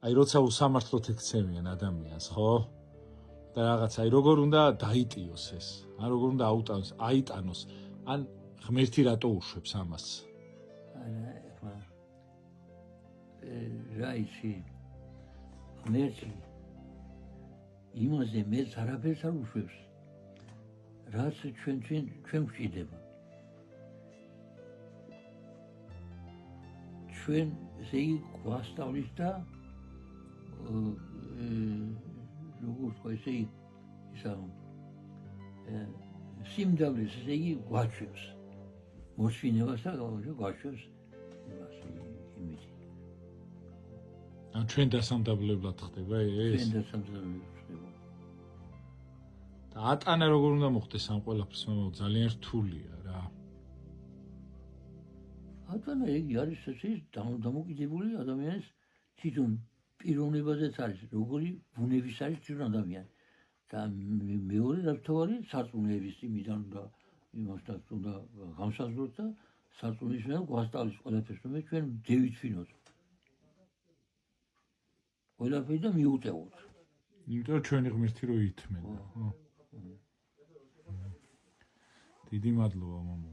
აი როცა უსამართლოდ ექცევიან ადამიანს, ხო? და რაღაც აი როგორ უნდა დაიტიოს ეს? ან როგორ უნდა აიტანოს? ან ღმერთი რატო უშვებს ამას? რა იცი? ღმერთი იმაზე მეც არაფერს არ უშვებს. რაც ჩვენ გვჭირდება. ჩვენ ესე იგი გვასწავლის და როგორ ვთქვა, ესე იგი ისა სიმდაბლეს ესე იგი გვაჩვევს. მოსვინებას და გვაჩვევს იმას იმით. ან ჩვენ დასამდაბლებლად ხდება ეს? ჩვენ დასამდაბლებლად ხდება. და ატანა როგორ უნდა მოხდეს ამ ყველაფერს, მაგრამ ძალიან რთულია რა. ატანა იგი არის ესე დამოკიდებული ადამიანის თვითონ პიროვნებაზეც არის, როგორი ბუნების არის თვითონ ადამიანი. და მეორე რაფთავარი სარწმუნოების იმიდან და იმასთან უნდა გამსაზრდოთ და სარწმუნოების მერე გვასწავლის ყველაფერს, რომ ჩვენ დევით ვინოთ. ყველაფერი და მიუტევოთ. იმიტომ ჩვენი ღმერთი რო ითმენდა, ხო? დიდი მადლობა მამო.